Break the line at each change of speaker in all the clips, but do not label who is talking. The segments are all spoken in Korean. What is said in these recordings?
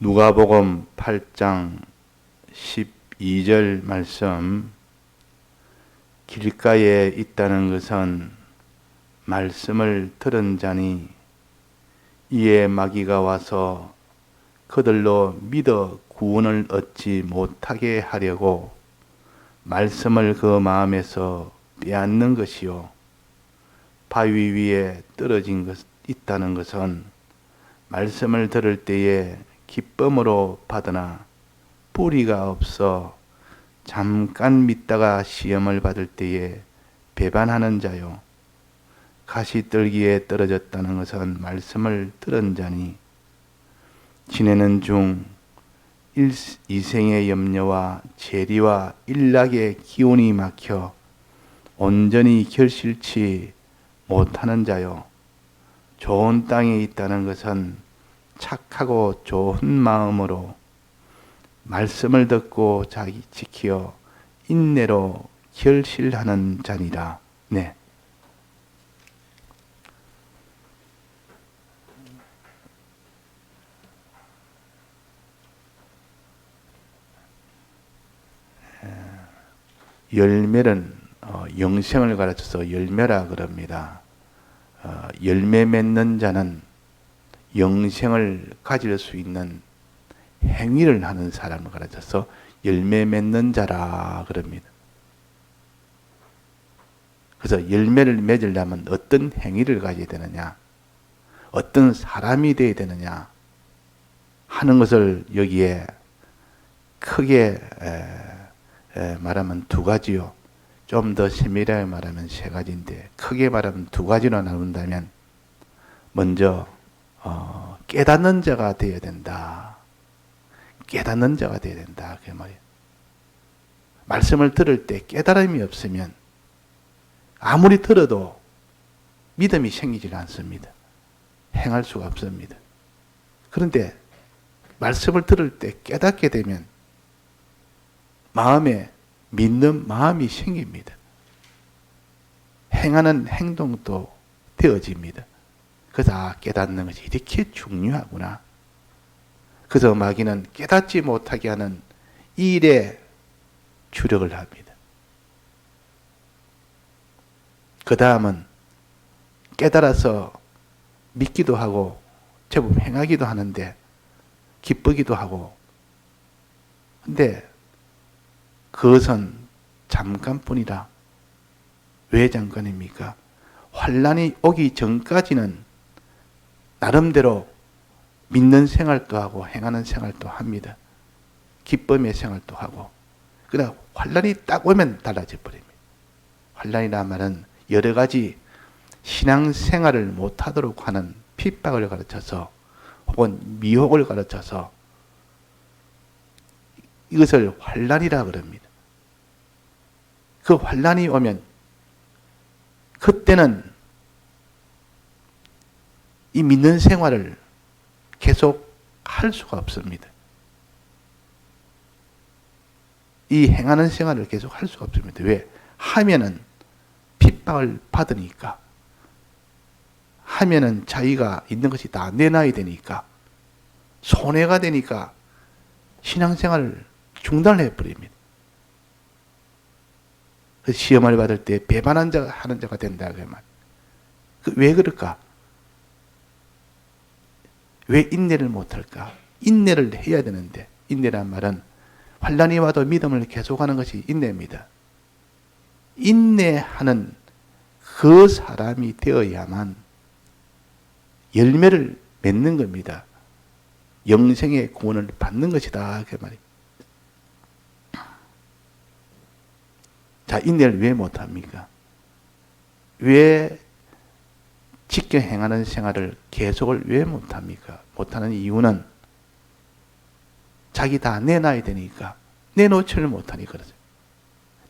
누가복음 8장 12절 말씀, 길가에 있다는 것은 말씀을 들은 자니 이에 마귀가 와서 그들로 믿어 구원을 얻지 못하게 하려고 말씀을 그 마음에서 빼앗는 것이요, 바위 위에 떨어진 것 있다는 것은 말씀을 들을 때에 기쁨으로 받으나 뿌리가 없어 잠깐 믿다가 시험을 받을 때에 배반하는 자요, 가시떨기에 떨어졌다는 것은 말씀을 들은 자니 지내는 중 이생의 염려와 재리와 일락의 기운이 막혀 온전히 결실치 못하는 자요, 좋은 땅에 있다는 것은 착하고 좋은 마음으로 말씀을 듣고 자기 지키어 인내로 결실하는 자니라. 네. 열매는 영생을 가르쳐서 열매라 그럽니다. 열매 맺는 자는 영생을 가질 수 있는 행위를 하는 사람을 가르쳐서 열매 맺는 자라 그럽니다. 그래서 열매를 맺으려면 어떤 행위를 가져야 되느냐, 어떤 사람이 되어야 되느냐 하는 것을 여기에 크게 말하면 두 가지요. 좀 더 세밀하게 말하면 세 가지인데, 크게 말하면 두 가지로 나눈다면, 먼저 깨닫는 자가 되어야 된다. 깨닫는 자가 되어야 된다. 그 말이에요. 말씀을 들을 때 깨달음이 없으면 아무리 들어도 믿음이 생기질 않습니다. 행할 수가 없습니다. 그런데 말씀을 들을 때 깨닫게 되면 마음에 믿는 마음이 생깁니다. 행하는 행동도 되어집니다. 그래서 깨닫는 것이 이렇게 중요하구나. 그래서 마귀는 깨닫지 못하게 하는 이 일에 주력을 합니다. 그 다음은 깨달아서 믿기도 하고 제법 행하기도 하는데 기쁘기도 하고, 근데 그것은 잠깐뿐이라. 왜 잠깐입니까? 환난이 오기 전까지는 나름대로 믿는 생활도 하고 행하는 생활도 합니다. 기쁨의 생활도 하고. 그러나 환난이 딱 오면 달라져 버립니다. 환난이란 말은 여러 가지 신앙생활을 못하도록 하는 핍박을 가르쳐서 혹은 미혹을 가르쳐서 이것을 환난이라 그럽니다. 그 환난이 오면 그때는 이 믿는 생활을 계속 할 수가 없습니다. 이 행하는 생활을 계속 할 수가 없습니다. 왜? 하면은 핍박을 받으니까, 하면은 자기가 있는 것이 다 내놔야 되니까, 손해가 되니까 신앙생활을 중단을 해버립니다. 시험을 받을 때 배반한 자가 하는 자가 된다. 그 말. 왜 그럴까? 왜 인내를 못할까? 인내를 해야 되는데, 인내란 말은 환난이 와도 믿음을 계속하는 것이 인내입니다. 인내하는 그 사람이 되어야만 열매를 맺는 겁니다. 영생의 구원을 받는 것이다. 그 말이에요. 자, 인내를 왜 못합니까? 왜 지켜 행하는 생활을 계속을 왜 못합니까? 못하는 이유는 자기 다 내놔야 되니까, 내놓지를 못하니까 그러죠.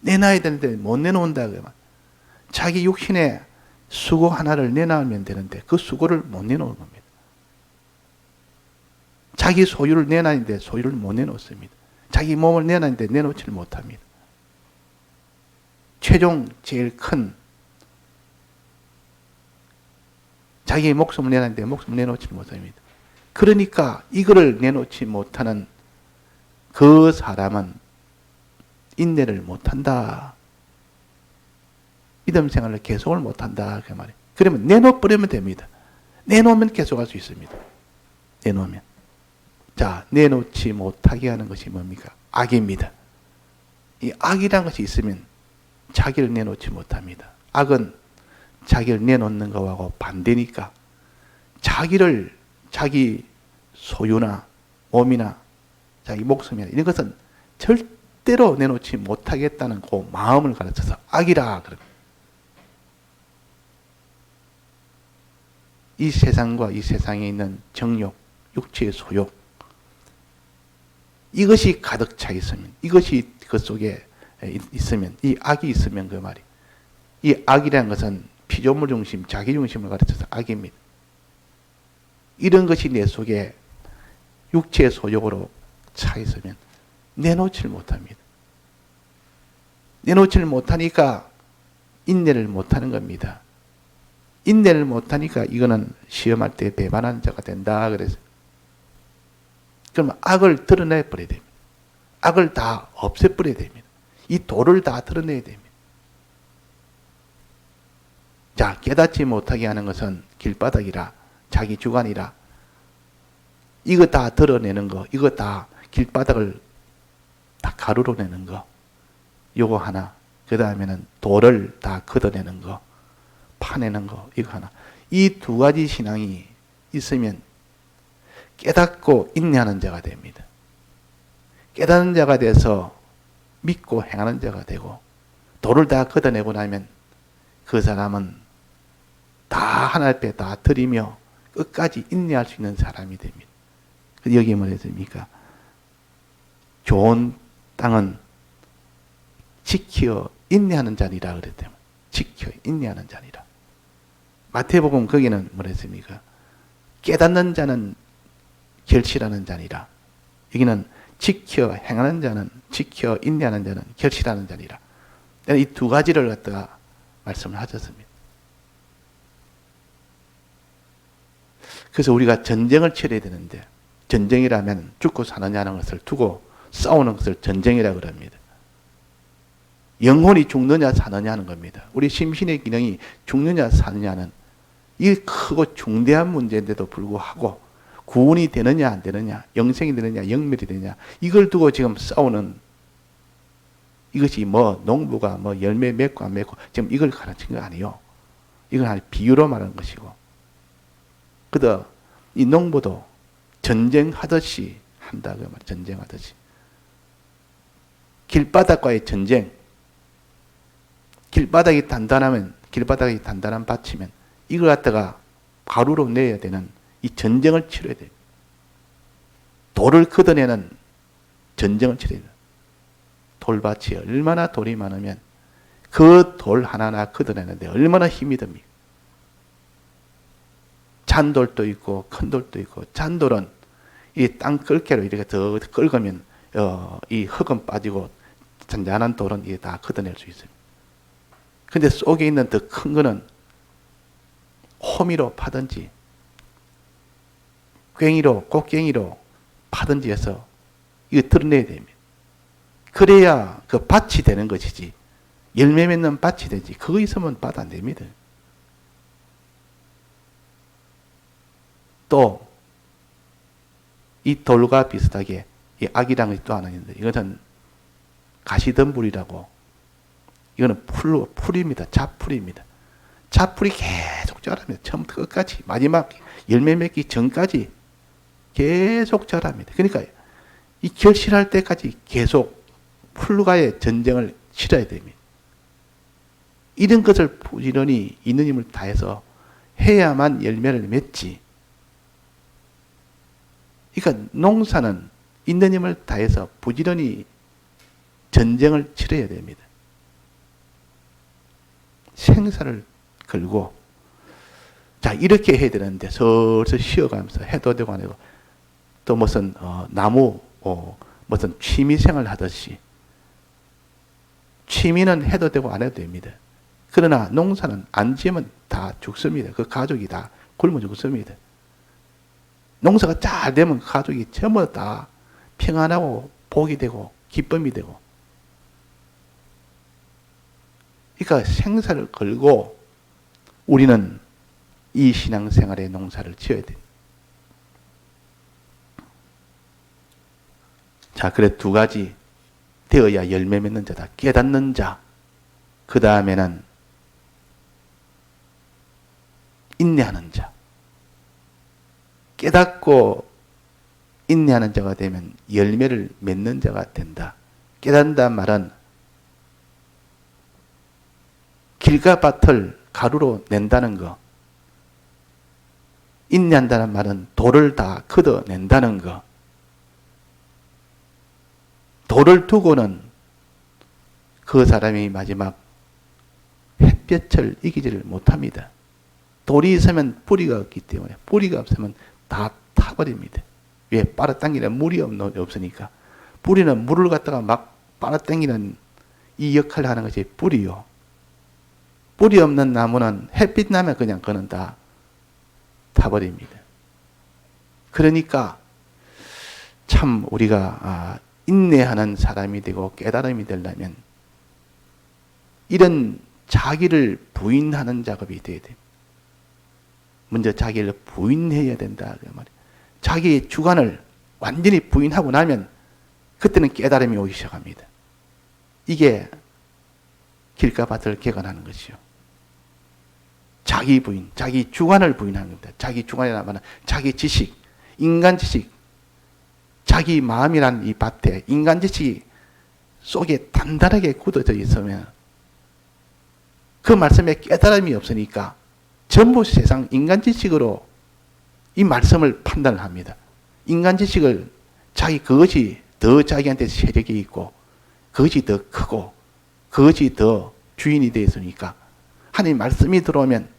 내놔야 되는데 못 내놓는다. 자기 육신의 수고 하나를 내놔면 되는데 그 수고를 못 내놓는 겁니다. 자기 소유를 내놔는데 소유를 못 내놓습니다. 자기 몸을 내놔는데 내놓지를 못합니다. 최종 제일 큰 자기의 목숨을 내놨는데 목숨을 내놓지 못합니다. 그러니까 이거를 내놓지 못하는 그 사람은 인내를 못한다. 믿음 생활을 계속을 못한다. 그 말이에요. 그러면 내놓으면 됩니다. 내놓으면 계속할 수 있습니다. 내놓으면. 자, 내놓지 못하게 하는 것이 뭡니까? 악입니다. 이 악이라는 것이 있으면 자기를 내놓지 못합니다. 악은 자기를 내놓는 것하고 반대니까 자기를 자기 소유나 몸이나 자기 목숨이나 이런 것은 절대로 내놓지 못하겠다는 그 마음을 가르쳐서 악이라 그럽니다. 이 세상과 이 세상에 있는 정욕, 육체의 소욕, 이것이 가득 차 있으면, 이것이 그 속에 있으면, 이 악이 있으면 그 말이, 이 악이라는 것은 피조물 중심, 자기 중심을 가르쳐서 악입니다. 이런 것이 내 속에 육체의 소욕으로 차 있으면 내놓지를 못합니다. 내놓지를 못하니까 인내를 못하는 겁니다. 인내를 못하니까 이거는 시험할 때 배반하는 자가 된다 그래서. 그러면 악을 드러내버려야 됩니다. 악을 다 없애버려야 됩니다. 이 도를 다 드러내야 됩니다. 자, 깨닫지 못하게 하는 것은 길바닥이라, 자기 주관이라, 이거 다 드러내는 거, 이거 다 길바닥을 다 가루로 내는 거, 요거 하나, 그 다음에는 돌을 다 걷어내는 거, 파내는 거, 이거 하나. 이 두 가지 신앙이 있으면 깨닫고 인내하는 자가 됩니다. 깨닫는 자가 돼서 믿고 행하는 자가 되고, 돌을 다 걷어내고 나면 그 사람은 다 하나님 앞에 다 드리며 끝까지 인내할 수 있는 사람이 됩니다. 여기 뭐랬습니까? 좋은 땅은 지켜 인내하는 자니라 그랬대요. 지켜 인내하는 자니라. 마태복음 거기는 뭐랬습니까? 깨닫는 자는 결실하는 자니라. 여기는 지켜 행하는 자는, 지켜 인내하는 자는 결실하는 자니라. 이 두 가지를 갖다가 말씀을 하셨습니다. 그래서 우리가 전쟁을 치러야 되는데, 전쟁이라면 죽고 사느냐는 것을 두고 싸우는 것을 전쟁이라고 그럽니다. 영혼이 죽느냐 사느냐 하는 겁니다. 우리 심신의 기능이 죽느냐 사느냐는 이 크고 중대한 문제인데도 불구하고 구원이 되느냐 안 되느냐, 영생이 되느냐 영멸이 되느냐, 이걸 두고 지금 싸우는, 이것이 뭐 농부가 뭐 열매 맺고 안 맺고 지금 이걸 가르친 거 아니에요. 이건 한 비유로 말하는 것이고, 그다 이 농부도 전쟁하듯이 한다 그 말. 전쟁하듯이 길바닥과의 전쟁. 길바닥이 단단하면, 길바닥이 단단한 밭이면 이걸 갖다가 가루로 내야 되는 이 전쟁을 치러야 돼요. 돌을 걷어내는 전쟁을 치러야 돼요. 돌밭이 얼마나 돌이 많으면 그 돌 하나하나 걷어내는데 얼마나 힘이 듭니까? 잔돌도 있고 큰 돌도 있고, 잔돌은 이 땅 끌개로 이렇게 더 긁으면 이 흙은 빠지고 잔잔한 돌은 이게 다 걷어낼 수 있어요. 근데 속에 있는 더 큰 거는 호미로 파든지 괭이로, 꽃괭이로 파든지 해서 이거 드러내야 됩니다. 그래야 그 밭이 되는 것이지, 열매 맺는 밭이 되지, 그거 있으면 밭 안 됩니다. 또 이 돌과 비슷하게 이 악이라는 것이 또 하나 있는데, 이것은 가시덤불이라고, 이거는 풀입니다. 잡풀입니다. 잡풀이 계속 자랍니다. 처음부터 끝까지, 마지막 열매 맺기 전까지 계속 자랍니다. 그러니까 이 결실할 때까지 계속 풀과의 전쟁을 치러야 됩니다. 이런 것을 부지런히 있는 힘을 다해서 해야만 열매를 맺지. 그러니까 농사는 있는 힘을 다해서 부지런히 전쟁을 치러야 됩니다. 생사를 걸고, 자, 이렇게 해야 되는데 슬슬 쉬어가면서 해도 되고 안 해도, 또 무슨 나무 무슨 취미생활 하듯이 취미는 해도 되고 안 해도 됩니다. 그러나 농사는 안 지으면 다 죽습니다. 그 가족이 다 굶어 죽습니다. 농사가 잘 되면 가족이 전부 다 평안하고 복이 되고 기쁨이 되고. 그러니까 생사를 걸고 우리는 이 신앙생활의 농사를 지어야 돼. 자, 그래 두 가지 되어야 열매 맺는 자다. 깨닫는 자. 그 다음에는 인내하는 자. 깨닫고 인내하는 자가 되면 열매를 맺는 자가 된다. 깨닫는다는 말은 길과 밭을 가루로 낸다는 거. 인내한다는 말은 돌을 다 걷어낸다는 거. 돌을 두고는 그 사람이 마지막 햇볕을 이기지를 못합니다. 돌이 있으면 뿌리가 없기 때문에, 뿌리가 없으면 다 타버립니다. 왜? 빨아당기는 물이 없으니까. 뿌리는 물을 갖다가 막 빨아당기는 이 역할을 하는 것이 뿌리요. 뿌리 없는 나무는 햇빛 나면 그냥 그는 다 타버립니다. 그러니까 참 우리가 인내하는 사람이 되고 깨달음이 되려면 이런 자기를 부인하는 작업이 돼야 됩니다. 먼저 자기를 부인해야 된다. 그 말이에요. 자기의 주관을 완전히 부인하고 나면 그때는 깨달음이 오기 시작합니다. 이게 길과 밭을 개간하는 것이요. 자기 부인, 자기 주관을 부인하는 겁니다. 자기 주관이라는 말은 자기 지식, 인간 지식, 자기 마음이란 이 밭에 인간 지식이 속에 단단하게 굳어져 있으면 그 말씀에 깨달음이 없으니까 전부 세상 인간 지식으로 이 말씀을 판단을 합니다. 인간 지식을 그것이 더 자기한테 세력이 있고 그것이 더 크고 그것이 더 주인이 되어 있으니까 하나님 말씀이 들어오면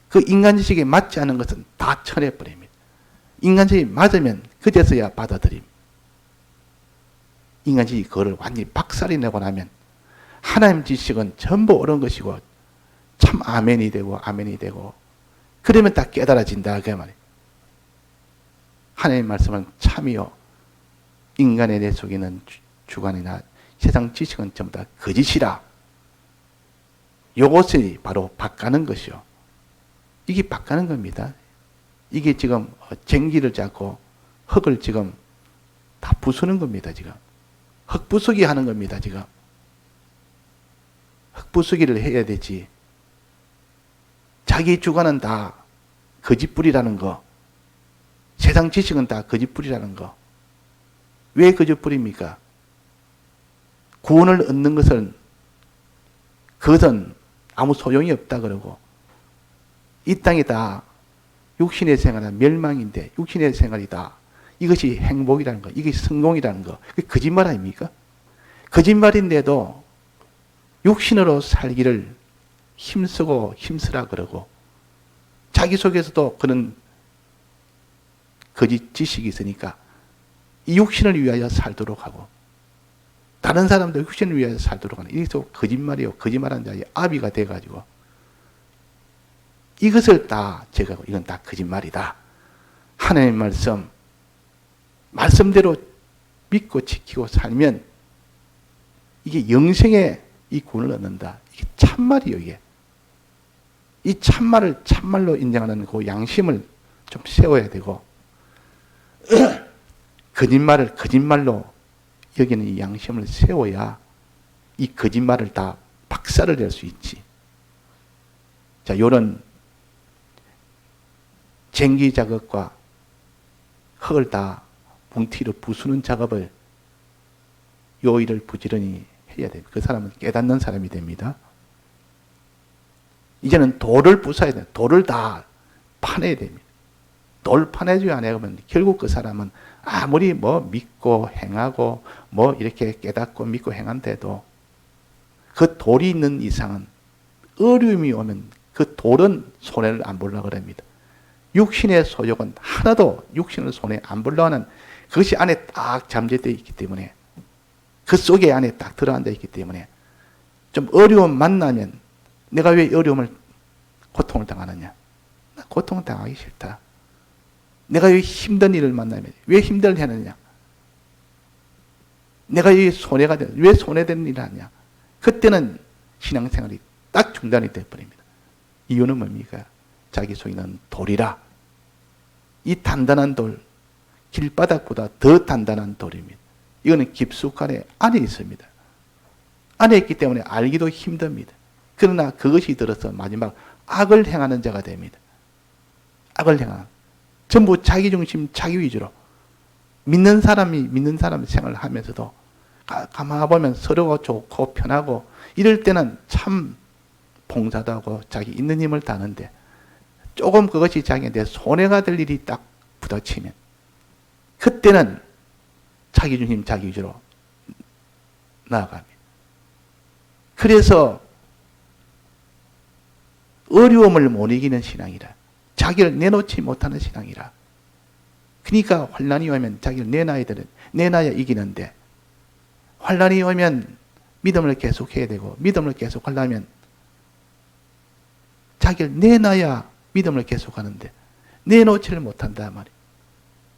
그 인간 지식에 맞지 않은 것은 다 쳐내버립니다. 인간 지식이 맞으면 그제서야 받아들임. 인간 지식이 그거를 완전히 박살이 내고 나면 하나님 지식은 전부 옳은 것이고 참 아멘이 되고 그러면 다 깨달아진다 그 말이에요. 하나님의 말씀은 참이요 인간의 내 속에 있는 주관이나 세상 지식은 전부 다 거짓이라. 요것이 바로 바꾸는 것이요. 이게 바꾸는 겁니다. 이게 지금 쟁기를 잡고 흙을 지금 다 부수는 겁니다. 지금 흙 부수기 하는 겁니다. 지금 흙 부수기를 해야 되지. 자기 주관은 다 거짓뿌리라는 거. 세상 지식은 다 거짓뿌리라는 거. 왜 거짓뿌리입니까? 구원을 얻는 그것은 아무 소용이 없다 그러고 이 땅이 다 육신의 생활은 멸망인데 육신의 생활이다. 이것이 행복이라는 거. 이것이 성공이라는 거. 그게 거짓말 아닙니까? 거짓말인데도 육신으로 살기를 힘쓰고 힘쓰라 그러고 자기 속에서도 그런 거짓 지식이 있으니까 이 육신을 위하여 살도록 하고 다른 사람도 육신을 위하여 살도록 하는 이것도 거짓말이요. 거짓말하는 자의 아비가 돼가지고 이것을 다 제거하고 이건 다 거짓말이다. 하나님의 말씀대로 믿고 지키고 살면 이게 영생의 이 구원을 얻는다. 이게 참말이요. 이게. 이 참말을 참말로 인정하는 그 양심을 좀 세워야 되고 거짓말을 거짓말로 여기는 이 양심을 세워야 이 거짓말을 다 박살을 낼 수 있지. 자, 요런 쟁기 작업과 흙을 다 뭉티로 부수는 작업을 요 일을 부지런히 해야 돼요. 그 사람은 깨닫는 사람이 됩니다. 이제는 돌을 부숴야 돼요. 돌을 다 파내야 됩니다. 돌 파내지 않으면 결국 그 사람은 아무리 믿고 행하고 이렇게 깨닫고 믿고 행한데도 그 돌이 있는 이상은 어려움이 오면 그 돌은 손해를 안 보려고 합니다. 육신의 소욕은 하나도 육신을 손에 안 보려고 하는 그것이 안에 딱 잠재되어 있기 때문에 그 속에 안에 딱 들어앉아 있기 때문에 좀 어려움 만나면 내가 왜 고통을 당하느냐? 나 고통을 당하기 싫다. 내가 이 힘든 일을 만나면 왜 힘들게 하느냐? 내가 이 손해가 되는, 왜 손해되는 일을 하냐? 그때는 신앙생활이 딱 중단이 되어버립니다. 이유는 뭡니까? 자기 속에 있는 돌이라. 이 단단한 돌, 길바닥보다 더 단단한 돌입니다. 이거는 깊숙하게 안에 있습니다. 안에 있기 때문에 알기도 힘듭니다. 그러나 그것이 들어서 마지막 악을 행하는 자가 됩니다. 악을 행하는. 전부 자기중심, 자기 위주로. 믿는 사람이 믿는 사람 생활을 하면서도 가만히 보면 서로가 좋고 편하고 이럴 때는 참 봉사도 하고 자기 있는 힘을 다하는데 조금 그것이 자기한테 손해가 될 일이 딱 부딪히면 그때는 자기중심, 자기 위주로 나아갑니다. 그래서 어려움을 못 이기는 신앙이라. 자기를 내놓지 못하는 신앙이라. 그러니까 환난이 오면 자기를 내놔야 이기는데 환난이 오면 믿음을 계속해야 되고 믿음을 계속하려면 자기를 내놔야 믿음을 계속하는데 내놓지를 못한단 말이에요.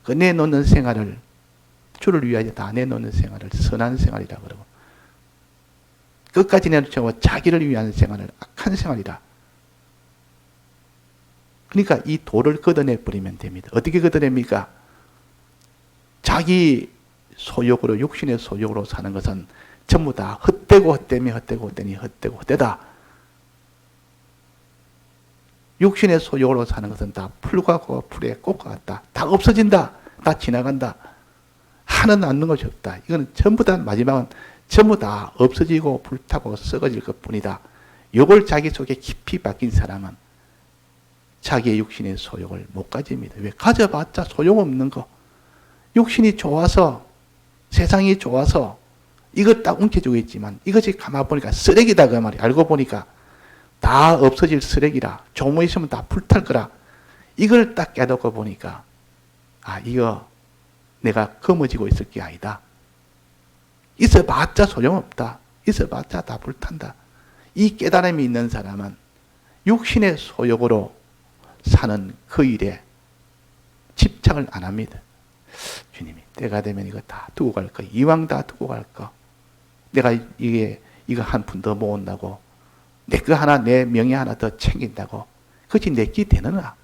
그 내놓는 생활을 주를 위하여 다 내놓는 생활을 선한 생활이라고 그러고 끝까지 내놓지 않고 자기를 위한 생활을 악한 생활이라. 그러니까 이 돌을 걷어내 버리면 됩니다. 어떻게 걷어냅니까? 자기 소욕으로 육신의 소욕으로 사는 것은 전부 다 헛되고 헛되니 헛되고 헛되니 헛되고 헛되다. 육신의 소욕으로 사는 것은 다 풀과 풀의 꽃과 같다. 다 없어진다. 다 지나간다. 하는 않는 것이 없다. 이거는 전부 다 마지막은 전부 다 없어지고 불타고 썩어질 것뿐이다. 이걸 자기 속에 깊이 박힌 사람은 자기의 육신의 소욕을 못 가집니다. 왜? 가져봤자 소용없는 거. 육신이 좋아서 세상이 좋아서 이것 딱 움켜쥐고 있지만 이것이 가만 보니까 쓰레기다 그 말이야. 알고 보니까 다 없어질 쓰레기라. 조금 있으면 다 불탈 거라. 이걸 딱 깨닫고 보니까 이거 내가 거머쥐고 있을 게 아니다. 있어봤자 소용없다. 있어봤자 다 불탄다. 이 깨달음이 있는 사람은 육신의 소욕으로 사는 그 일에 집착을 안 합니다. 주님이 때가 되면 이거 다 두고 갈 거. 이왕 다 두고 갈 거. 내가 이거 한 푼 더 모은다고. 내 거 하나, 내 명예 하나 더 챙긴다고. 그것이 내 끼 되느냐?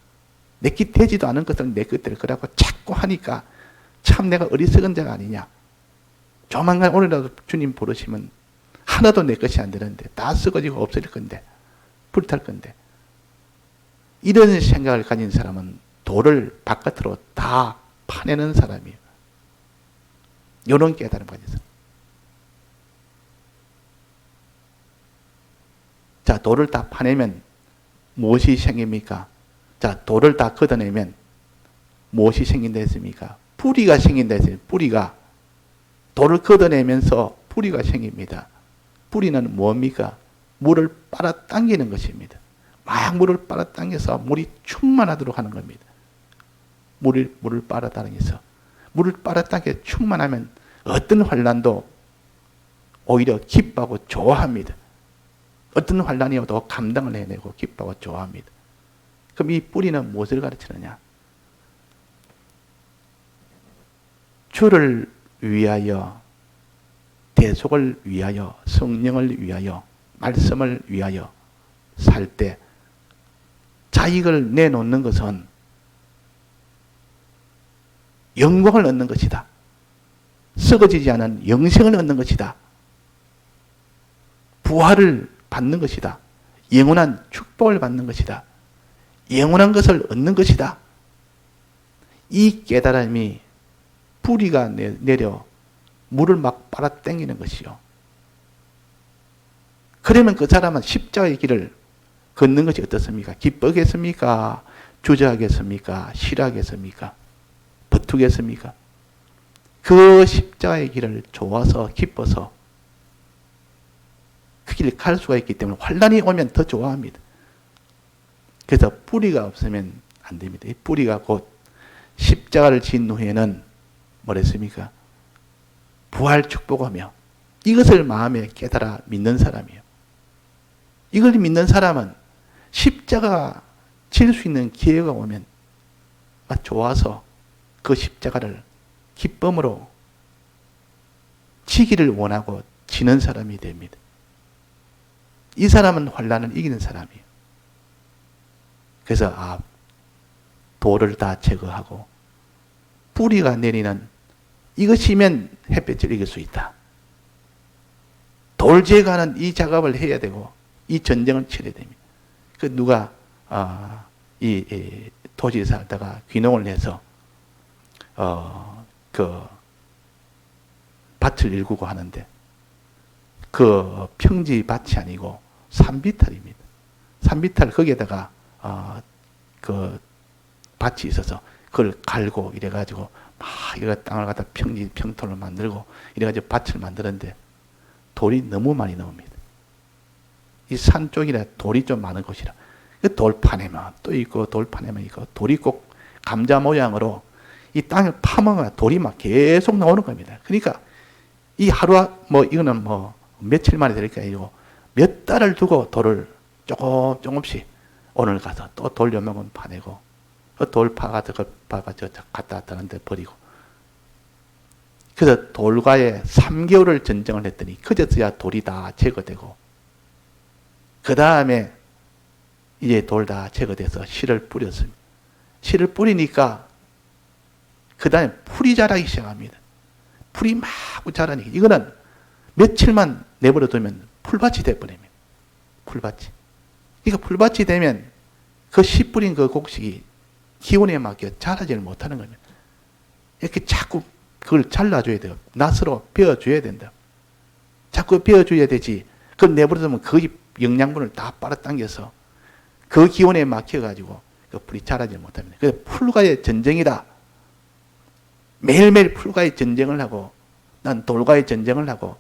내 끼 되지도 않은 것을 내 끼 될 거라고 자꾸 하니까 참 내가 어리석은 자가 아니냐. 조만간 오늘이라도 주님 부르시면 하나도 내 것이 안 되는데 다 썩어지고 없어질 건데 불탈 건데 이런 생각을 가진 사람은 돌을 바깥으로 다 파내는 사람이에요. 이런 깨달음 가진 사람. 자, 돌을 다 파내면 무엇이 생깁니까? 자, 돌을 다 걷어내면 무엇이 생긴다 했습니까? 뿌리가 생긴다 했어요. 뿌리가. 돌을 걷어내면서 뿌리가 생깁니다. 뿌리는 뭡니까? 물을 빨아당기는 것입니다. 막 물을 빨아당겨서 물이 충만하도록 하는 겁니다. 물을 빨아당겨서. 물을 빨아당겨 충만하면 어떤 환난도 오히려 기뻐하고 좋아합니다. 어떤 환난이 와도 감당을 해내고 기뻐하고 좋아합니다. 그럼 이 뿌리는 무엇을 가르치느냐? 주를 위하여, 대속을 위하여, 성령을 위하여, 말씀을 위하여 살 때 자익을 내놓는 것은 영광을 얻는 것이다. 썩어지지 않은 영생을 얻는 것이다. 부활을 받는 것이다. 영원한 축복을 받는 것이다. 영원한 것을 얻는 것이다. 이 깨달음이 뿌리가 내려 물을 막 빨아당기는 것이요. 그러면 그 사람은 십자가의 길을 걷는 것이 어떻습니까? 기쁘겠습니까? 주저하겠습니까? 싫어하겠습니까? 버투겠습니까? 그 십자가의 길을 좋아서 기뻐서 그 길을 갈 수가 있기 때문에 환난이 오면 더 좋아합니다. 그래서 뿌리가 없으면 안 됩니다. 이 뿌리가 곧 십자가를 진 후에는 뭐랬습니까? 부활 축복하며 이것을 마음에 깨달아 믿는 사람이에요. 이걸 믿는 사람은 십자가 질 수 있는 기회가 오면 막 좋아서 그 십자가를 기쁨으로 지기를 원하고 지는 사람이 됩니다. 이 사람은 환난을 이기는 사람이에요. 그래서 돌을 다 제거하고 뿌리가 내리는 이것이면 햇볕을 이길 수 있다. 돌 제거하는 이 작업을 해야 되고 이 전쟁을 치러야 됩니다. 그 누가 이 도시에 살다가 귀농을 해서 그 밭을 일구고 하는데 그 평지 밭이 아니고 산비탈입니다. 산비탈 거기에다가 그 밭이 있어서 그걸 갈고 이래가지고 막 이거 땅을 갖다 평토를 만들고 이래가지고 밭을 만드는데 돌이 너무 많이 나옵니다. 이 산 쪽이라 돌이 좀 많은 곳이라 그 돌판에만 또 있고 돌판에만 있고 돌이 꼭 감자 모양으로 이 땅을 파먹으면 돌이 막 계속 나오는 겁니다. 그러니까 이 하루 이거는 며칠 만에 될 게 아니고 몇 달을 두고 돌을 조금씩 오늘 가서 또 돌 요만큼 파내고 돌 파가지고 갖다 왔다 하는데 버리고 그래서 돌과의 3개월을 전쟁을 했더니 그제서야 돌이 다 제거되고 그 다음에 이제 돌 다 제거돼서 씨를 뿌렸습니다. 씨를 뿌리니까 그 다음에 풀이 자라기 시작합니다. 풀이 막 자라니까 이거는 며칠만 내버려 두면 풀밭이 돼버립니다. 풀밭이. 그러니까 풀밭이 되면 그 씨 뿌린 그 곡식이 기온에 맞게 자라지를 못하는 겁니다. 이렇게 자꾸 그걸 잘라줘야 돼요. 낫으로 베어줘야 된다. 자꾸 베어줘야 되지. 그걸 내버려두면 그 영양분을 다 빨아당겨서 그 기온에 막혀가지고 그 풀이 자라지 못합니다. 그래서 풀과의 전쟁이다. 매일매일 풀과의 전쟁을 하고 난 돌과의 전쟁을 하고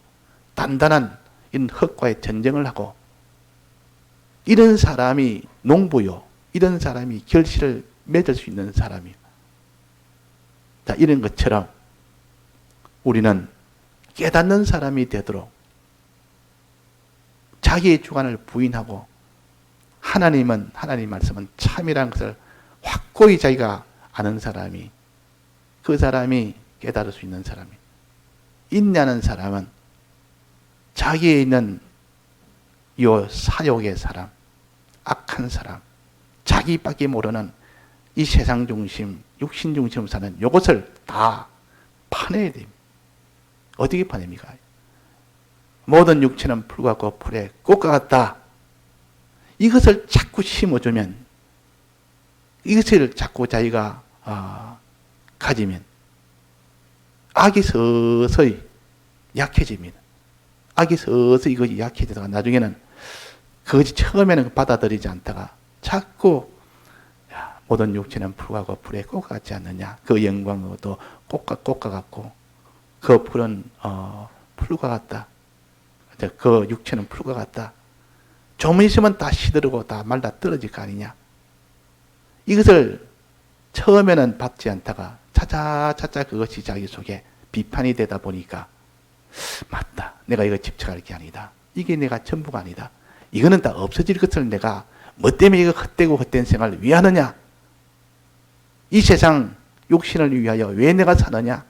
단단한 이런 흙과의 전쟁을 하고 이런 사람이 농부요. 이런 사람이 결실을 맺을 수 있는 사람이요. 자, 이런 것처럼 우리는 깨닫는 사람이 되도록 자기의 주관을 부인하고 하나님 말씀은 참이라는 것을 확고히 자기가 아는 사람이 그 사람이 깨달을 수 있는 사람이 있냐는 사람은 자기에 있는 이 사욕의 사람, 악한 사람, 자기밖에 모르는 이 세상 중심, 육신 중심으로 사는 이것을 다 파내야 됩니다. 어떻게 파냅니까? 모든 육체는 풀과 같고 풀에 꽃과 같다. 이것을 자꾸 심어주면 이것을 자꾸 자기가 가지면 악이 서서히 약해집니다. 악이 서서히 이것이 약해지다가 나중에는 그것이 처음에는 받아들이지 않다가 자꾸 모든 육체는 풀과 같고 풀에 꽃과 같지 않느냐. 그 영광도 꽃과 같고 그 풀은 풀과 같다. 그 육체는 풀과 같다. 좀 있으면 다 시들고 다 말라 떨어질 거 아니냐. 이것을 처음에는 받지 않다가 차차 그것이 자기 속에 비판이 되다 보니까 맞다. 내가 이거 집착할 게 아니다. 이게 내가 전부가 아니다. 이거는 다 없어질 것을 내가 뭐 때문에 이거 헛되고 헛된 생활을 왜 하느냐. 이 세상 육신을 위하여 왜 내가 사느냐.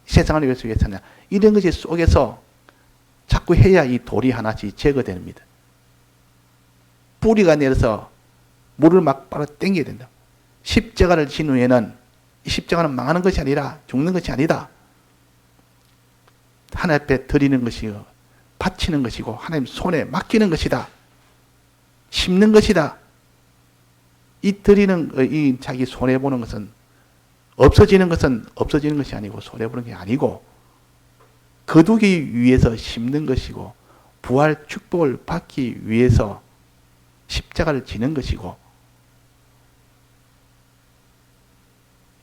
세상을 위해서 왜 사느냐. 이런 것이 속에서 자꾸 해야 이 돌이 하나씩 제거됩니다. 뿌리가 내려서 물을 막 빨아 당겨야 된다. 십자가를 진 후에는 이 십자가는 망하는 것이 아니라 죽는 것이 아니다. 하나님 앞에 드리는 것이요. 바치는 것이고 하나님 손에 맡기는 것이다. 심는 것이다. 이 드리는 이 자기 손해 보는 것은 없어지는 것이 아니고 손해 보는 게 아니고 거두기 위해서 심는 것이고 부활 축복을 받기 위해서 십자가를 지는 것이고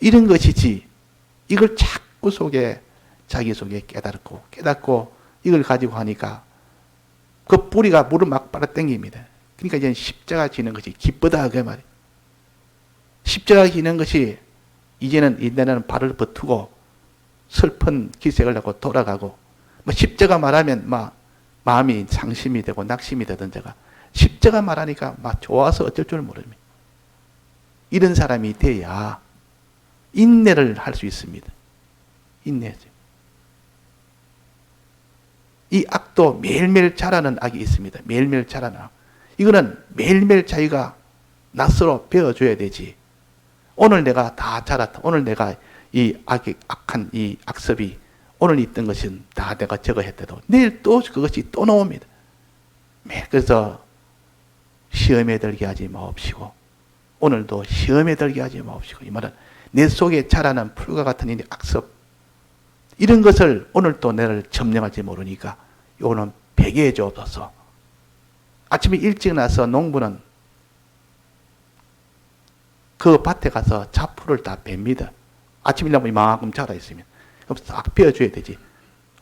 이런 것이지 이걸 자꾸 자기 속에 깨닫고 이걸 가지고 하니까 그 뿌리가 물을 막 빨아당깁니다. 그러니까 이제 십자가 지는 것이 기쁘다 그 말이에요. 십자가 지는 것이 이제는 발을 버투고 슬픈 기색을 하고 돌아가고 십자가 말하면 마음이 상심이 되고 낙심이 되던 자가 십자가 말하니까 막 좋아서 어쩔 줄 모릅니다. 이런 사람이 돼야 인내를 할 수 있습니다. 인내죠. 이 악도 매일매일 자라는 악이 있습니다. 매일매일 자라는 악. 이거는 매일매일 자기가 낯으로 배워줘야 되지. 오늘 내가 다 자랐다. 오늘 내가 이 악한 이 악습이 오늘 있던 것은 다 내가 저거 했대도 내일 또 그것이 또 나옵니다. 그래서 시험에 들게 하지 마옵시고 오늘도 시험에 들게 하지 마옵시고 이 말은 내 속에 자라는 풀과 같은 이 악습 이런 것을 오늘 또 내를 점령할지 모르니까 요거는 배개해 주옵소서. 아침에 일찍 나서 농부는 그 밭에 가서 잡풀을 다 뺍니다. 아침에 일어나면 이만큼 자라 있으면 그럼 싹 베어줘야 되지.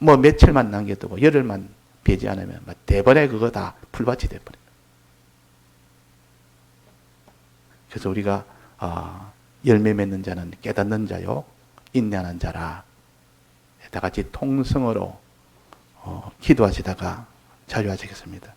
뭐 며칠만 남겨두고 열흘만 베지 않으면 대번에 그거 다 풀밭이 돼버려요. 그래서 우리가 열매 맺는 자는 깨닫는 자요 인내하는 자라. 다 같이 통성으로 기도하시다가 자유하시겠습니다.